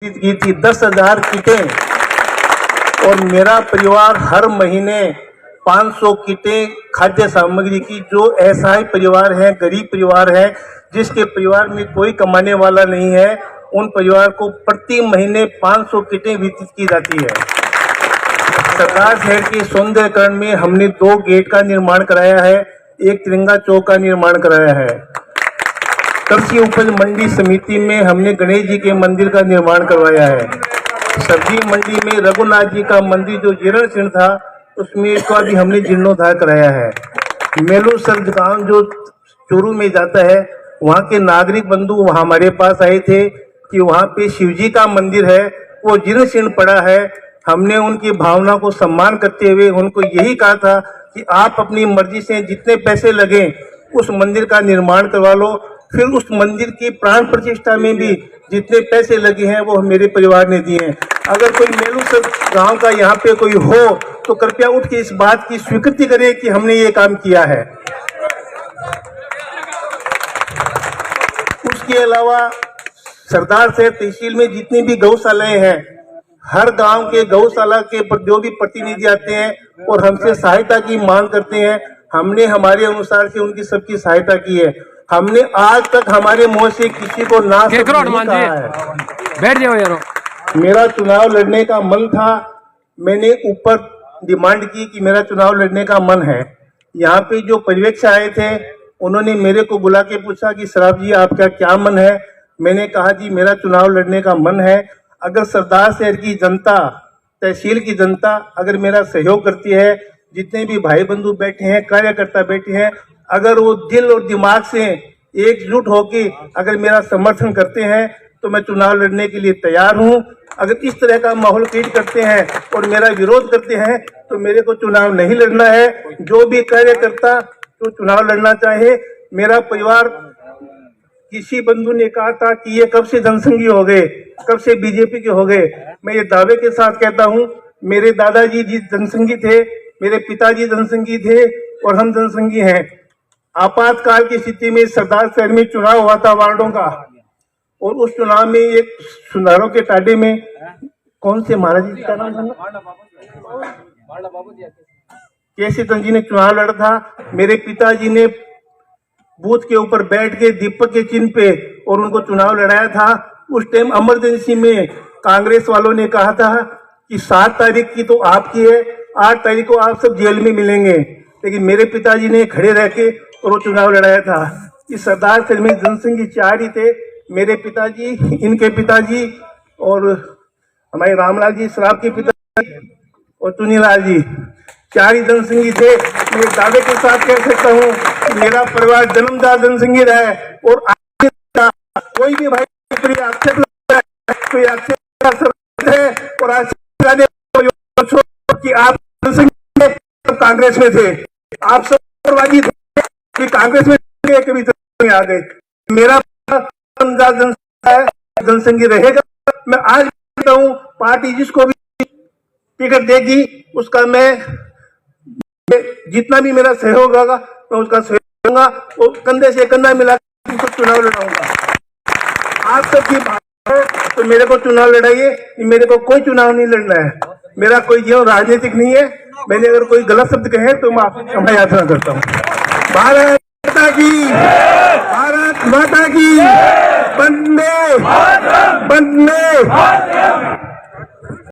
की थी 10,000 किटें, और मेरा परिवार हर महीने 500 किटें खाद्य सामग्री की, जो असहाय परिवार है, गरीब परिवार है, जिसके परिवार में कोई कमाने वाला नहीं है, उन परिवार को प्रति महीने 500 किटें वितरित की जाती है। सरदार शहर के सौंदर्यकरण में हमने 2 गेट का निर्माण कराया है, एक तिरंगा चौक का निर्माण कराया है। कृषि उपज मंडी समिति में हमने गणेश जी के मंदिर का निर्माण करवाया है। सब्जी मंडी में रघुनाथ जी का मंदिर जो जीर्ण था, उसमें इसका भी हमने जीर्णोद्धार कराया है। मेलूसर गांव जो चूरू में जाता है, वहाँ के नागरिक बंधु वहाँ हमारे पास आए थे कि वहाँ पे शिवजी का मंदिर है, वो जीर्ण पड़ा है। हमने उनकी भावना को सम्मान करते हुए उनको यही कहा था कि आप अपनी मर्जी से जितने पैसे लगे उस मंदिर का निर्माण करवा लो। फिर उस मंदिर की प्राण प्रतिष्ठा में भी जितने पैसे लगे हैं वो मेरे परिवार ने दिए हैं। अगर कोई मेलूसर गांव का यहाँ पे कोई हो तो कृपया उठ के इस बात की स्वीकृति करें कि हमने ये काम किया है। उसके अलावा सरदार शहर तहसील में जितनी भी गौशालाएं हैं, हर गांव के गौशाला के जो भी प्रतिनिधि आते हैं और हमसे सहायता की मांग करते हैं, हमने हमारे अनुसार से उनकी सबकी सहायता की है। हमने आज तक हमारे मुंह से किसी को ना नहीं कहा है। बैठ जाओ यारो। मेरा चुनाव लड़ने का मन था, मैंने ऊपर डिमांड की कि मेरा चुनाव लड़ने का मन है। यहाँ पे जो पर्यवेक्षक आए थे, उन्होंने मेरे को बुला के पूछा कि सराफ जी आपका क्या मन है। मैंने कहा जी मेरा चुनाव लड़ने का मन है। अगर सरदार शहर की जनता, तहसील की जनता अगर मेरा सहयोग करती है, जितने भी भाई बंधु बैठे हैं, कार्यकर्ता बैठे हैं, अगर वो दिल और दिमाग से एकजुट होके अगर मेरा समर्थन करते हैं तो मैं चुनाव लड़ने के लिए तैयार हूं। अगर इस तरह का माहौल क्रिएट करते हैं और मेरा विरोध करते हैं तो मेरे को चुनाव नहीं लड़ना है। जो भी कार्यकर्ता तो चुनाव लड़ना चाहे, मेरा परिवार, किसी बंधु ने कहा था कि ये कब से जनसंघी हो गए, कब से बीजेपी के हो गए। मैं ये दावे के साथ कहता हूं, मेरे दादाजी जी जनसंघी थे, मेरे पिताजी जनसंघी थे और हम जनसंघी हैं। आपातकाल की स्थिति में सरदार शहर में चुनाव हुआ था वार्डों का, और उस चुनाव में एक सुनारों के टाडे में कौन से महाराज जी का नाम था, केसी चंद जी ने चुनाव लड़ा था। मेरे पिताजी ने बूथ के ऊपर बैठ के दीपक के चिन्ह पे और उनको चुनाव लड़ाया था। उस टाइम इमरजेंसी में कांग्रेस वालों ने कहा था कि 7 तारीख की तो आपकी है, 8 तारीख को आप सब जेल में मिलेंगे, लेकिन मेरे पिताजी ने खड़े रह के और वो चुनाव लड़ाया था। इस सरदार शहर में जनसंघी 4 ही थे, मेरे पिताजी, इनके पिताजी और हमारे रामलाल जी सराफ के पिताजी और चुनीलाल जी, 4 ही जनसंघी थे। मैं दावे के साथ कह सकता हूँ कि मेरा परिवार जन्मजात जनसंघी रहा है। और कोई भी भाई आक्षेप कोई आक्षेप है और आक्षेप कि आप कांग्रेस में थे, आप सबवादी थे कि कांग्रेस में कभी आ गए। मेरा जनसंघी रहेगा। मैं आज कहता हूँ पार्टी जिसको भी टिकट देगी उसका मैं जितना भी मेरा सहयोग होगा मैं उसका सहयोग दूंगा और कंधे से कंधा मिला चुनाव लड़ाऊंगा। आप सबकी बात है तो मेरे को चुनाव लड़ाइए, मेरे को कोई चुनाव नहीं लड़ना है। मेरा कोई जीवन राजनीतिक नहीं है। मैंने अगर कोई गलत शब्द कहे तो मैं आपकी क्षमा याचना करता हूँ। भारत माता की, भारत माता की, वंदे वंदे।